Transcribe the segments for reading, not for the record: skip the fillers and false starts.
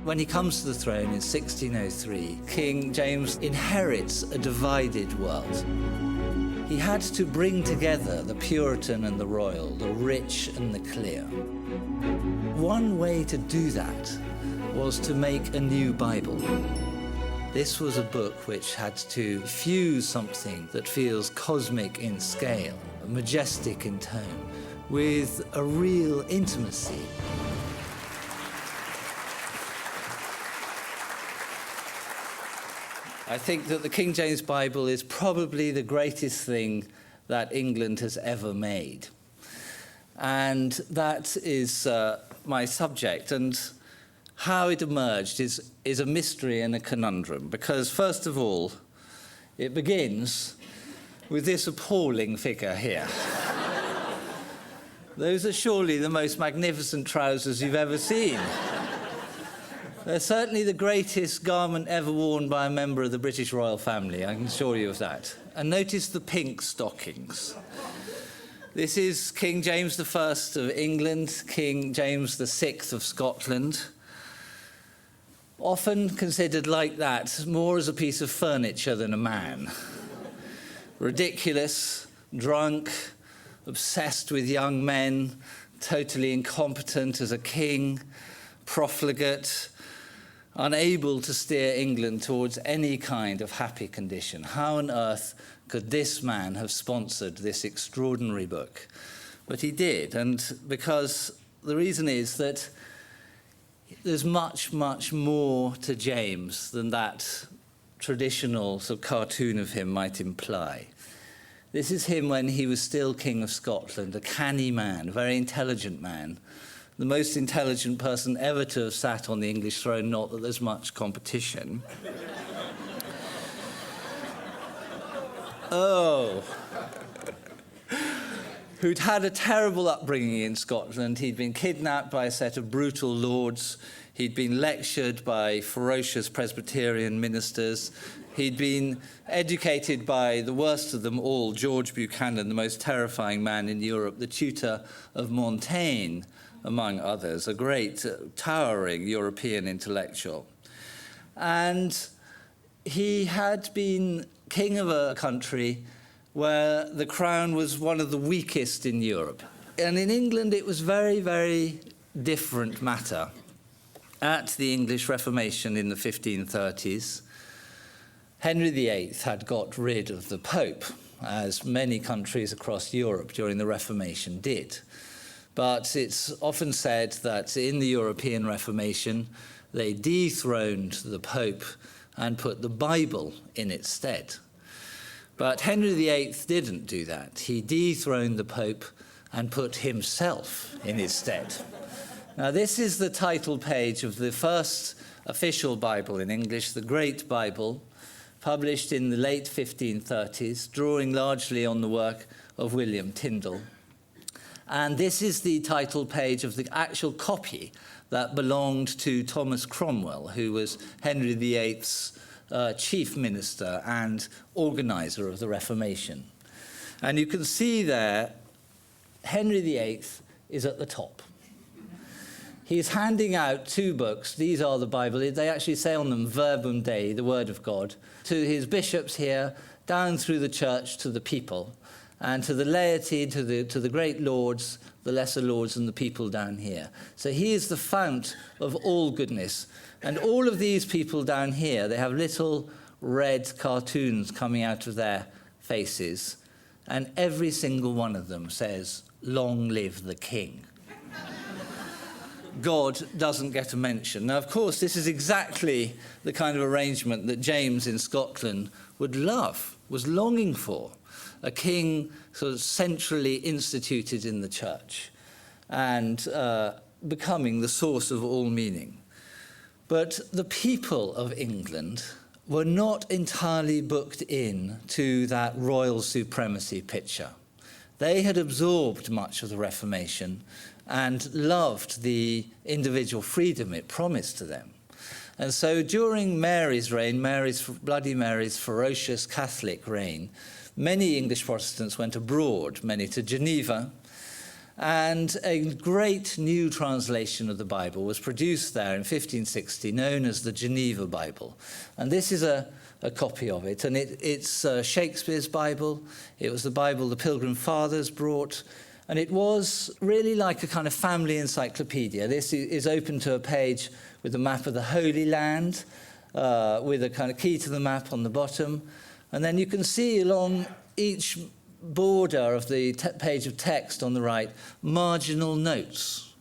When he comes to the throne in 1603, King James inherits a divided world. He had to bring together the Puritan and the royal, the rich and the clear. One way to do that was to make a new Bible. This was a book which had to fuse something that feels cosmic in scale, majestic in tone, with a real intimacy. I think that the King James Bible is probably the greatest thing that England has ever made. And that is my subject. And how it emerged is a mystery and a conundrum, because first of all, it begins with this appalling figure here. Those are surely the most magnificent trousers you've ever seen. They're certainly the greatest garment ever worn by a member of the British royal family, I can assure you of that. And notice the pink stockings. This is King James I of England, King James VI of Scotland. Often considered like that, more as a piece of furniture than a man. Ridiculous, drunk, obsessed with young men, totally incompetent as a king, profligate, unable to steer England towards any kind of happy condition. How on earth could this man have sponsored this extraordinary book? But he did, and because the reason is that there's much, much more to James than that traditional sort of cartoon of him might imply. This is him when he was still King of Scotland, a canny man, a very intelligent man, the most intelligent person ever to have sat on the English throne, not that there's much competition. Oh. Who'd had a terrible upbringing in Scotland. He'd been kidnapped by a set of brutal lords. He'd been lectured by ferocious Presbyterian ministers. He'd been educated by the worst of them all, George Buchanan, the most terrifying man in Europe, the tutor of Montaigne, among others, a great, towering European intellectual. And he had been king of a country where the crown was one of the weakest in Europe. And in England, it was very, very different matter. At the English Reformation in the 1530s, Henry VIII had got rid of the Pope, as many countries across Europe during the Reformation did. But it's often said that in the European Reformation, they dethroned the Pope and put the Bible in its stead. But Henry VIII didn't do that. He dethroned the Pope and put himself in his stead. Now, this is the title page of the first official Bible in English, the Great Bible, published in the late 1530s, drawing largely on the work of William Tyndale. And this is the title page of the actual copy that belonged to Thomas Cromwell, who was Henry VIII's chief minister and organizer of the Reformation. And you can see there, Henry VIII is at the top. He's handing out two books. These are the Bible. They actually say on them Verbum Dei, the Word of God, to his bishops here, down through the church to the people, and to the laity, to the great lords, the lesser lords, and the people down here. So he is the fount of all goodness. And all of these people down here, they have little red cartoons coming out of their faces, and every single one of them says, "Long live the King." God doesn't get a mention. Now, of course, this is exactly the kind of arrangement that James in Scotland would love, was longing for. A king sort of centrally instituted in the church and becoming the source of all meaning. But the people of England were not entirely booked in to that royal supremacy picture. They had absorbed much of the Reformation and loved the individual freedom it promised to them. And so during Mary's reign, Bloody Mary's ferocious Catholic reign, many English Protestants went abroad, many to Geneva, And a great new translation of the Bible was produced there in 1560, known as the Geneva Bible. And this is a copy of it. And it's Shakespeare's Bible. It was the Bible the Pilgrim Fathers brought. And it was really like a kind of family encyclopedia. This is open to a page with a map of the Holy Land, with a kind of key to the map on the bottom. And then you can see along each border of the page of text on the right, marginal notes.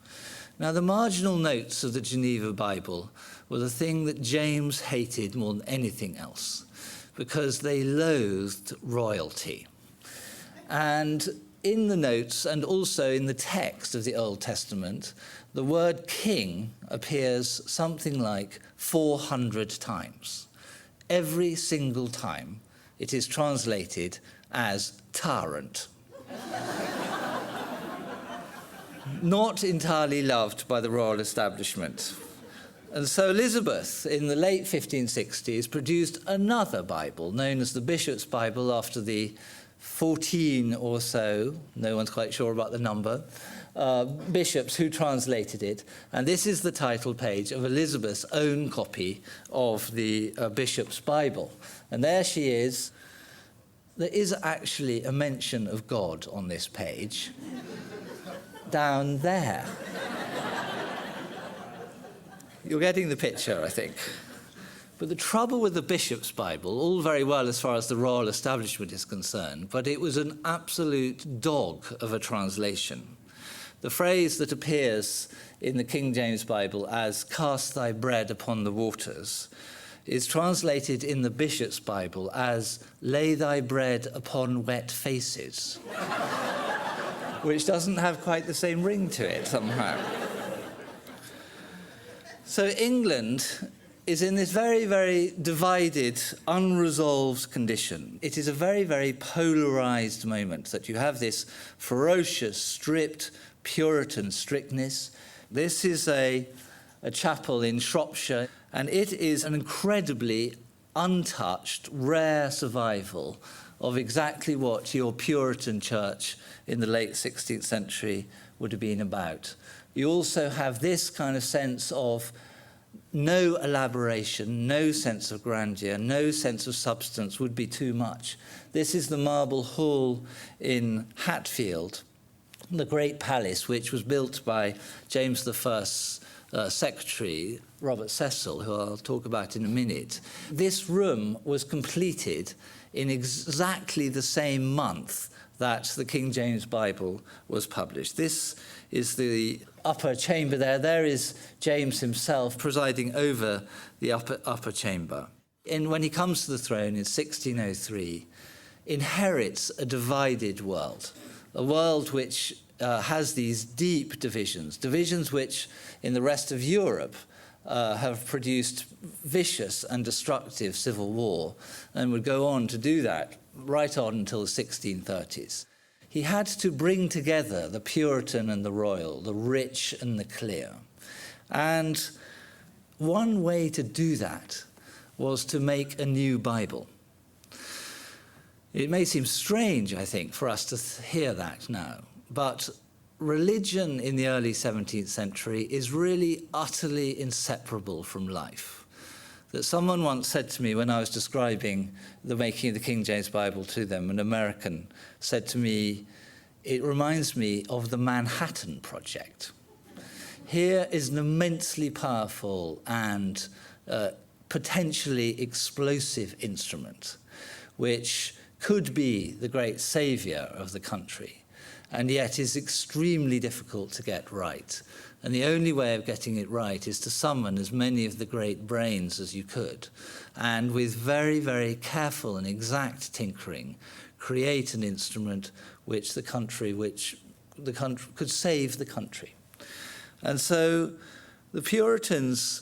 Now, the marginal notes of the Geneva Bible were the thing that James hated more than anything else, because they loathed royalty. And in the notes, and also in the text of the Old Testament, the word king appears something like 400 times. Every single time it is translated as tyrant. Not entirely loved by the royal establishment. And so Elizabeth, in the late 1560s, produced another Bible known as the Bishop's Bible, after the 14 or so, no one's quite sure about the number, bishops who translated it. And this is the title page of Elizabeth's own copy of the Bishop's Bible. And there she is. There is actually a mention of God on this page, down there. You're getting the picture, I think. But the trouble with the Bishop's Bible, all very well as far as the royal establishment is concerned, but it was an absolute dog of a translation. The phrase that appears in the King James Bible as "cast thy bread upon the waters" is translated in the Bishop's Bible as "lay thy bread upon wet faces," which doesn't have quite the same ring to it somehow. So England is in this very, very divided, unresolved condition. It is a very, very polarized moment that you have this ferocious, stripped, Puritan strictness. This is a chapel in Shropshire, and it is an incredibly untouched, rare survival of exactly what your Puritan church in the late 16th century would have been about. You also have this kind of sense of no elaboration, no sense of grandeur, no sense of substance would be too much. This is the Marble Hall in Hatfield, the great palace which was built by James I's secretary, Robert Cecil, who I'll talk about in a minute. This room was completed in exactly the same month that the King James Bible was published. This is the upper chamber there. There is James himself presiding over the upper chamber. And when he comes to the throne in 1603, inherits a divided world, a world which has these deep divisions which in the rest of Europe have produced vicious and destructive civil war, and would go on to do that right on until the 1630s. He had to bring together the Puritan and the royal, the rich and the clear. And one way to do that was to make a new Bible. It may seem strange, I think, for us to hear that now, but religion in the early 17th century is really utterly inseparable from life. That someone once said to me when I was describing the making of the King James Bible to them, an American said to me, "It reminds me of the Manhattan Project." Here is an immensely powerful and potentially explosive instrument, which could be the great savior of the country, and yet is extremely difficult to get right. And the only way of getting it right is to summon as many of the great brains as you could, and with very, very careful and exact tinkering, create an instrument which the country could save the country. And so the Puritans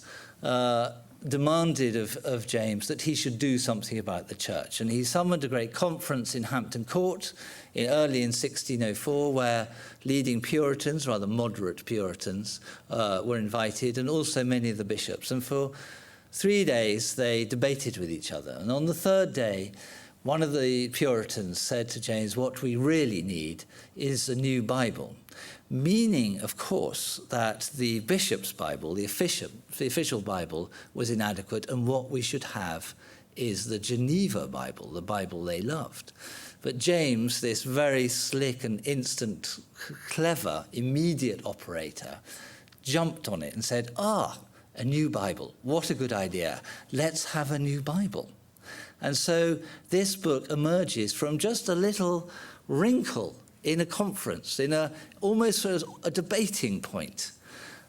demanded of James that he should do something about the church. And he summoned a great conference in Hampton Court early in 1604, where leading Puritans, rather moderate Puritans, were invited, and also many of the bishops. And for 3 days, they debated with each other. And on the third day, one of the Puritans said to James, what we really need is a new Bible. Meaning, of course, that the bishop's Bible, the official Bible, was inadequate, and what we should have is the Geneva Bible, the Bible they loved. But James, this very slick and instant, clever, immediate operator, jumped on it and said, a new Bible, what a good idea. Let's have a new Bible. And so this book emerges from just a little wrinkle in a conference, almost a debating point.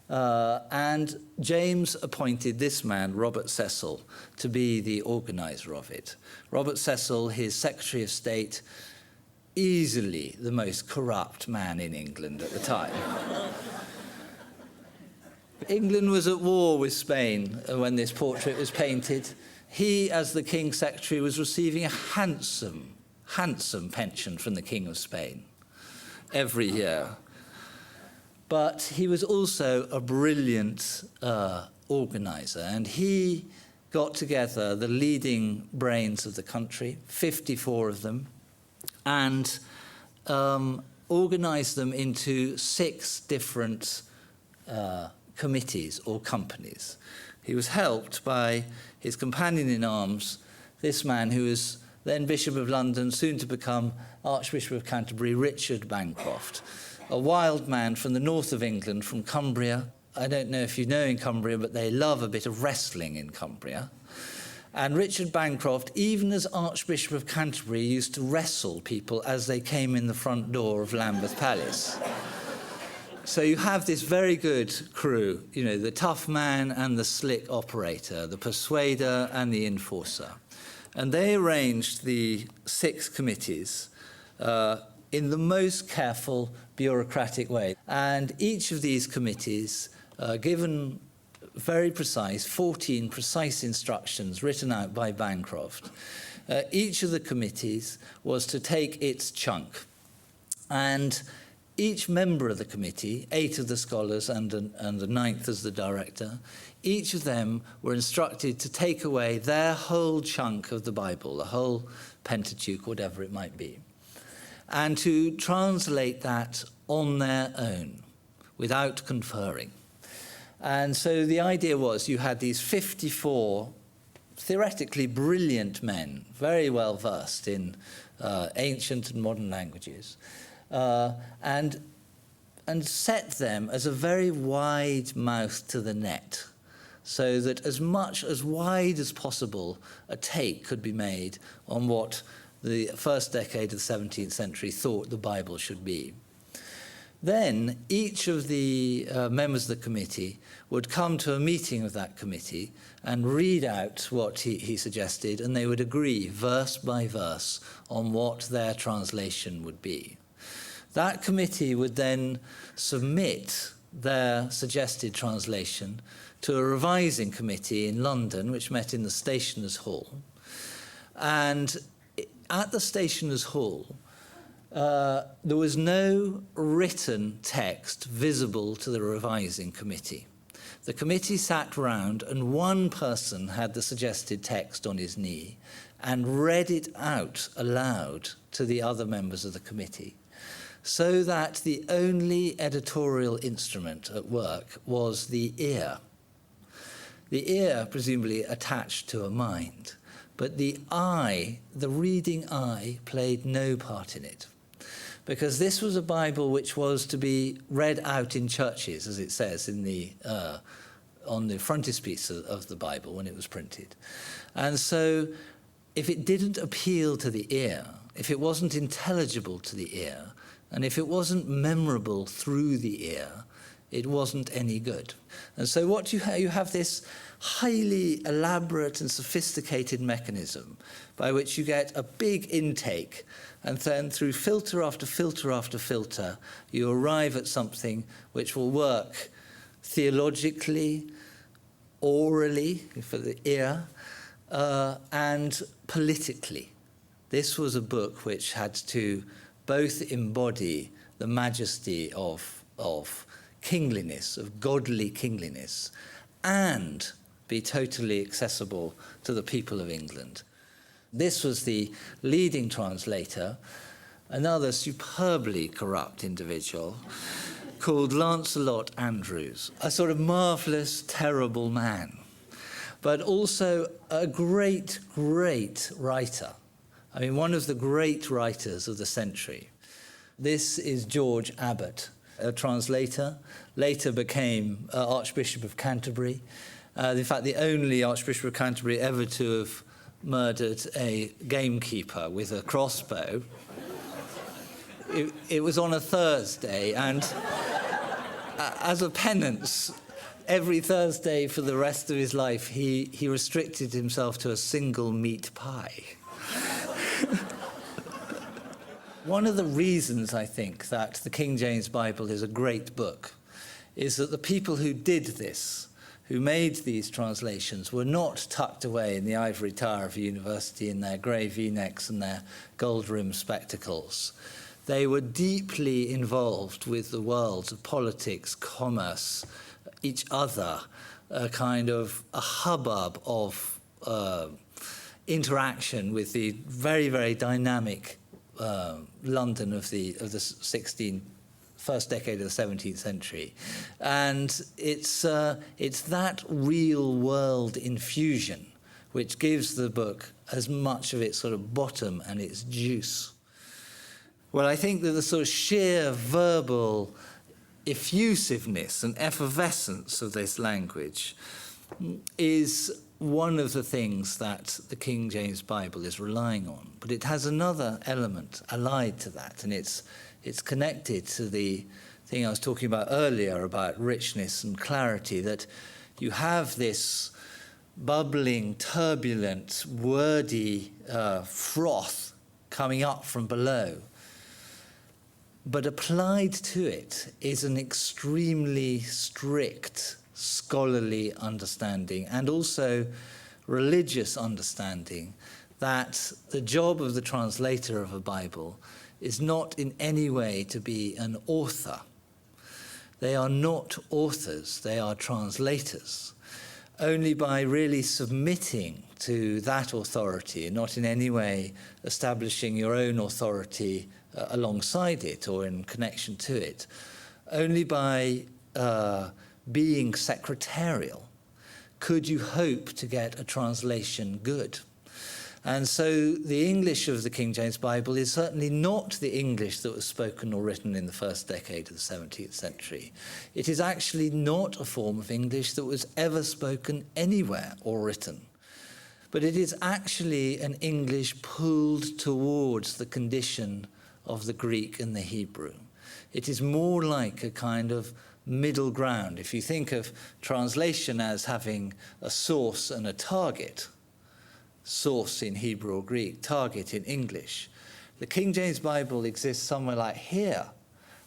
And James appointed this man, Robert Cecil, to be the organizer of it. Robert Cecil, his Secretary of State, easily the most corrupt man in England at the time. England was at war with Spain when this portrait was painted. He, as the King's Secretary, was receiving a handsome pension from the King of Spain every year. But he was also a brilliant organizer, and he got together the leading brains of the country, 54 of them, and organized them into 6 different committees or companies. He was helped by his companion in arms, this man who was then Bishop of London, soon to become Archbishop of Canterbury, Richard Bancroft, a wild man from the north of England, from Cumbria. I don't know if you know in Cumbria, but they love a bit of wrestling in Cumbria. And Richard Bancroft, even as Archbishop of Canterbury, used to wrestle people as they came in the front door of Lambeth Palace. So you have this very good crew, the tough man and the slick operator, the persuader and the enforcer. And they arranged the 6 committees in the most careful bureaucratic way. And each of these committees, given very precise, 14 precise instructions written out by Bancroft, each of the committees was to take its chunk. And each member of the committee, 8 of the scholars and the 9th as the director, each of them were instructed to take away their whole chunk of the Bible, the whole Pentateuch, whatever it might be, and to translate that on their own, without conferring. And so the idea was you had these 54 theoretically brilliant men, very well versed in ancient and modern languages, and set them as a very wide mouth to the net, so that as wide as possible a take could be made on what the first decade of the 17th century thought the Bible should be. Then each of the members of the committee would come to a meeting of that committee and read out what he suggested, and they would agree verse by verse on what their translation would be. That committee would then submit their suggested translation to a revising committee in London, which met in the Stationers' Hall. And at the Stationers' Hall, there was no written text visible to the revising committee. The committee sat round, and one person had the suggested text on his knee and read it out aloud to the other members of the committee, so that the only editorial instrument at work was the ear. The ear, presumably attached to a mind, but the eye, the reading eye, played no part in it, because this was a Bible which was to be read out in churches, as it says in on the frontispiece of the Bible when it was printed. And so if it didn't appeal to the ear, if it wasn't intelligible to the ear, and if it wasn't memorable through the ear, it wasn't any good. And so what you have this highly elaborate and sophisticated mechanism by which you get a big intake, and then through filter after filter after filter, you arrive at something which will work theologically, orally, for the ear, and politically. This was a book which had to both embody the majesty of kingliness, of godly kingliness, and be totally accessible to the people of England. This was the leading translator, another superbly corrupt individual called Lancelot Andrews, a sort of marvellous, terrible man, but also a great, great writer. I mean, one of the great writers of the century. This is George Abbot, a translator, later became Archbishop of Canterbury. In fact, the only Archbishop of Canterbury ever to have murdered a gamekeeper with a crossbow. It was on a Thursday, and as a penance, every Thursday for the rest of his life, he restricted himself to a single meat pie. One of the reasons, I think, that the King James Bible is a great book is that the people who did this, who made these translations, were not tucked away in the ivory tower of a university in their grey V-necks and their gold-rimmed spectacles. They were deeply involved with the worlds of politics, commerce, each other, a kind of a hubbub of interaction with the very, very dynamic London of the first decade of the 17th century. And it's that real world infusion which gives the book as much of its sort of bottom and its juice. Well, I think that the sort of sheer verbal effusiveness and effervescence of this language is one of the things that the King James Bible is relying on. But it has another element allied to that, and it's connected to the thing I was talking about earlier about richness and clarity, that you have this bubbling, turbulent, wordy froth coming up from below. But applied to it is an extremely strict scholarly understanding and also religious understanding that the job of the translator of a Bible is not in any way to be an author. They are not authors, they are translators. Only by really submitting to that authority and not in any way establishing your own authority alongside it or in connection to it, only by being secretarial could you hope to get a translation good. And so the English of the King James Bible is certainly not the English that was spoken or written in the first decade of the 17th century. It is actually not a form of English that was ever spoken anywhere or written. But it is actually an English pulled towards the condition of the Greek and the Hebrew. It is more like a kind of middle ground. If you think of translation as having a source and a target, source in Hebrew or Greek, target in English, the King James Bible exists somewhere like here,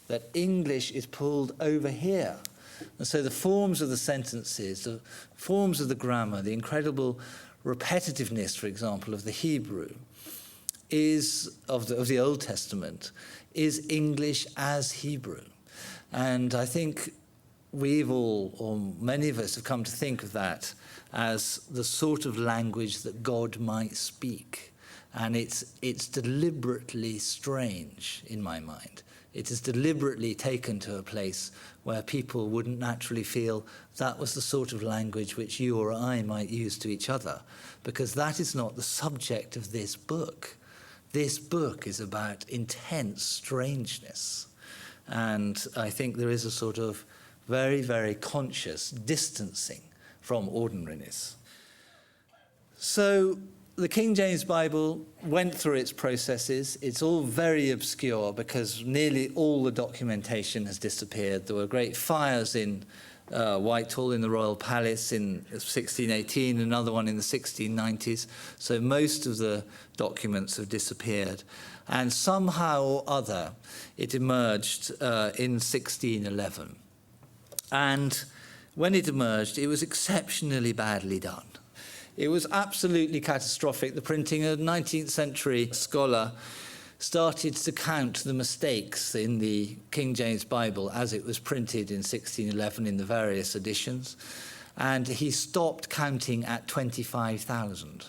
that English is pulled over here. And so the forms of the sentences, the forms of the grammar, the incredible repetitiveness, for example, of the Hebrew, is of the Old Testament, is English as Hebrew. And I think we've all, or many of us, have come to think of that as the sort of language that God might speak. And it's deliberately strange in my mind. It is deliberately taken to a place where people wouldn't naturally feel that was the sort of language which you or I might use to each other, because that is not the subject of this book. This book is about intense strangeness. And I think there is a sort of very, very conscious distancing from ordinariness. So the King James Bible went through its processes. It's all very obscure because nearly all the documentation has disappeared. There were great fires in Whitehall in the Royal Palace in 1618, another one in the 1690s. So most of the documents have disappeared. And somehow or other, it emerged in 1611. And when it emerged, it was exceptionally badly done. It was absolutely catastrophic. The printing, a 19th century scholar started to count the mistakes in the King James Bible as it was printed in 1611 in the various editions, and he stopped counting at 25,000.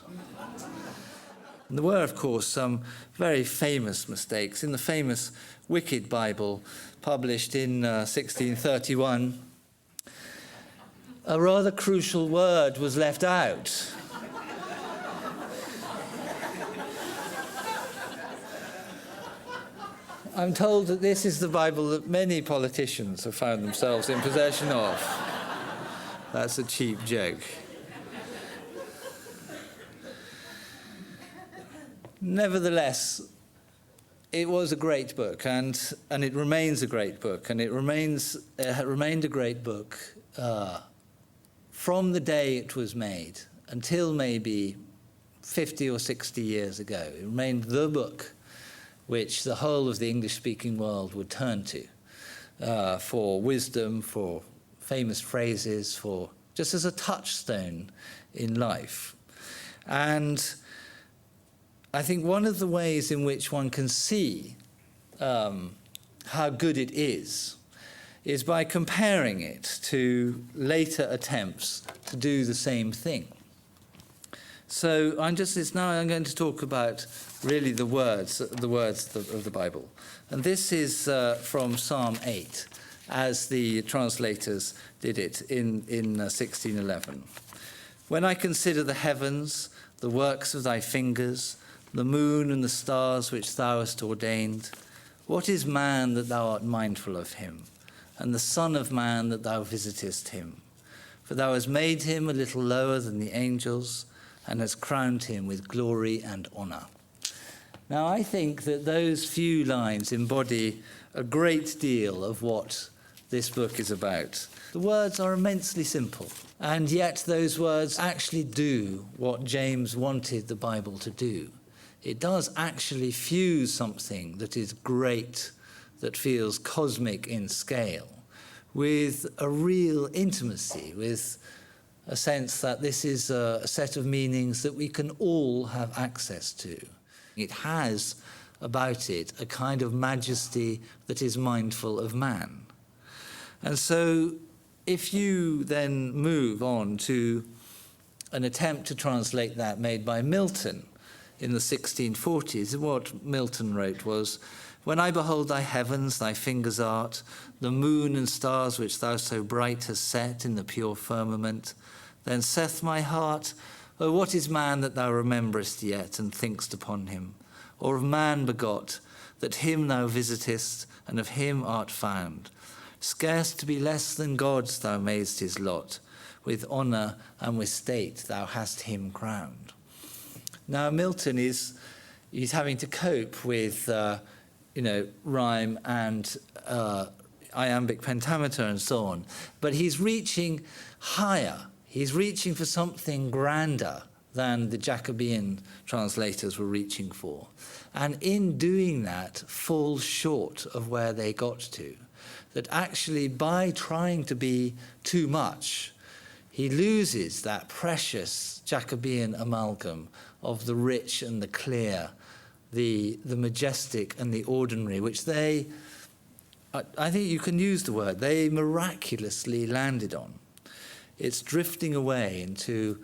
And there were, of course, some very famous mistakes. In the famous Wicked Bible, published in 1631, a rather crucial word was left out. I'm told that this is the Bible that many politicians have found themselves in possession of. That's a cheap joke. Nevertheless, it was a great book, and it remains a great book, and it remained a great book from the day it was made until maybe 50 or 60 years ago. It remained the book which the whole of the English-speaking world would turn to for wisdom, for famous phrases, for just as a touchstone in life. And I think one of the ways in which one can see how good it is by comparing it to later attempts to do the same thing. So I'm going to talk about really the words of the Bible. And this is from Psalm 8, as the translators did it in 1611. When I consider the heavens, the works of thy fingers, the moon and the stars which thou hast ordained, what is man that thou art mindful of him, and the son of man that thou visitest him? For thou hast made him a little lower than the angels, and has crowned him with glory and honor. Now, I think that those few lines embody a great deal of what this book is about. The words are immensely simple, and yet those words actually do what James wanted the Bible to do. It does actually fuse something that is great, that feels cosmic in scale, with a real intimacy, with a sense that this is a set of meanings that we can all have access to. It has about it a kind of majesty that is mindful of man. And so if you then move on to an attempt to translate that made by Milton in the 1640s, what Milton wrote was, when I behold thy heavens, thy fingers' art, the moon and stars which thou so bright hast set in the pure firmament, then saith my heart, O what is man that thou rememberest yet and thinkst upon him? Or of man begot, that him thou visitest, and of him art found? Scarce to be less than gods thou madest his lot, with honour and with state thou hast him crowned. Now Milton he's having to cope with rhyme and iambic pentameter and so on, but he's reaching higher. He's reaching for something grander than the Jacobean translators were reaching for. And in doing that, falls short of where they got to. That actually, by trying to be too much, he loses that precious Jacobean amalgam of the rich and the clear, the majestic and the ordinary, which I think you can use the word, they miraculously landed on. It's drifting away into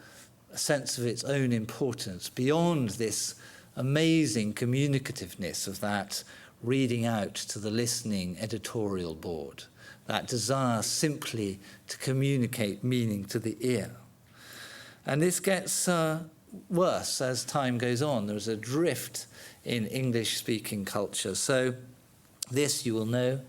a sense of its own importance beyond this amazing communicativeness of that reading out to the listening editorial board, that desire simply to communicate meaning to the ear. And this gets worse as time goes on. There's a drift in English-speaking culture. So this, you will know,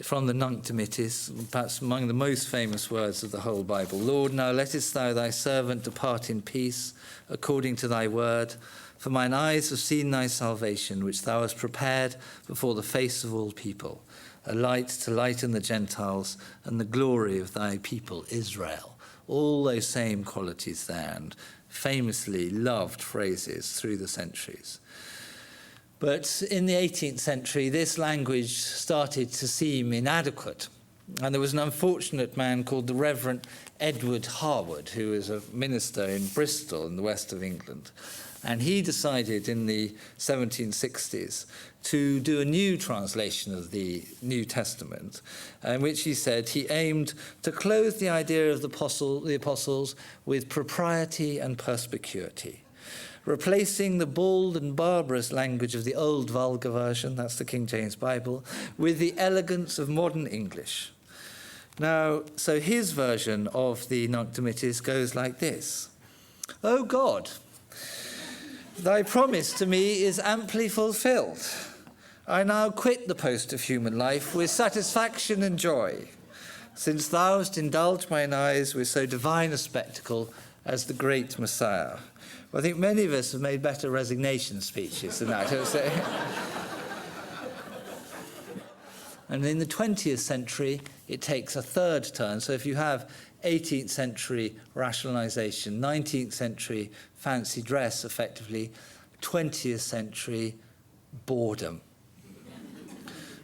from the Nunc Dimittis, perhaps among the most famous words of the whole Bible. Lord, now lettest thou thy servant depart in peace, according to thy word. For mine eyes have seen thy salvation, which thou hast prepared before the face of all people, a light to lighten the Gentiles, and the glory of thy people Israel. All those same qualities there, and famously loved phrases through the centuries. But in the 18th century, this language started to seem inadequate. And there was an unfortunate man called the Reverend Edward Harwood, who was a minister in Bristol in the west of England. And he decided in the 1760s to do a new translation of the New Testament, in which he said he aimed to clothe the idea of the apostles with propriety and perspicuity, replacing the bald and barbarous language of the old vulgar version, that's the King James Bible, with the elegance of modern English. Now, so his version of the Nunc Dimittis goes like this. O God, thy promise to me is amply fulfilled. I now quit the post of human life with satisfaction and joy, since thou hast indulged mine eyes with so divine a spectacle as the great Messiah. Well, I think many of us have made better resignation speeches than that. And in the 20th century, it takes a third turn. So if you have 18th century rationalization, 19th century fancy dress, effectively, 20th century boredom.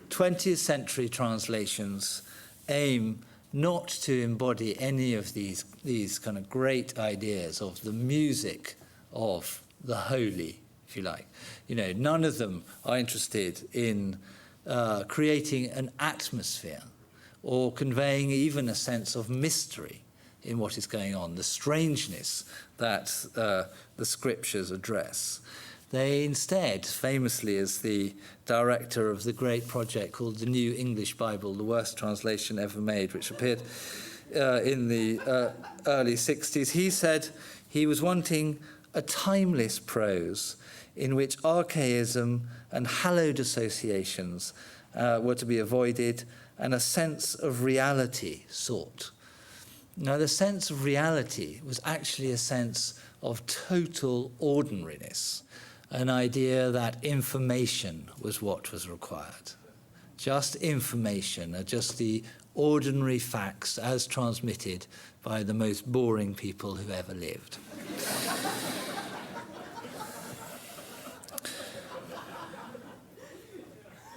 20th century translations aim not to embody any of these kind of great ideas of the music of the holy, if you like. You know, none of them are interested in creating an atmosphere or conveying even a sense of mystery in what is going on, the strangeness that the scriptures address. They instead, famously as the director of the great project called the New English Bible, the worst translation ever made, which appeared in the early 60s, he said he was wanting a timeless prose in which archaism and hallowed associations were to be avoided and a sense of reality sought. Now, the sense of reality was actually a sense of total ordinariness, an idea that information was what was required. Just information, just the ordinary facts as transmitted by the most boring people who've ever lived.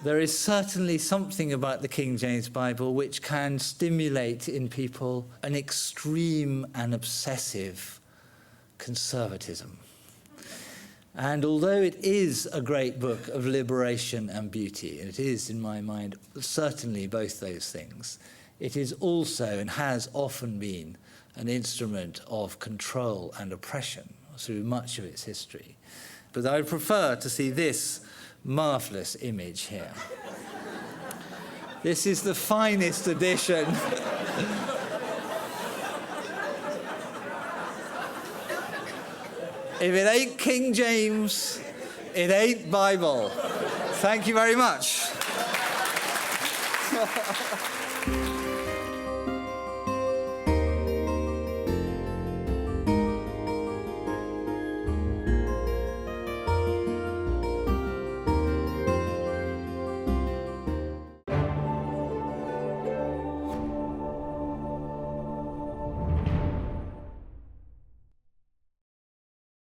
There is certainly something about the King James Bible which can stimulate in people an extreme and obsessive conservatism. And although it is a great book of liberation and beauty, and it is, in my mind, certainly both those things, it is also and has often been an instrument of control and oppression through much of its history. But I would prefer to see this marvelous image here. This is the finest edition. If it ain't King James, it ain't Bible. Thank you very much.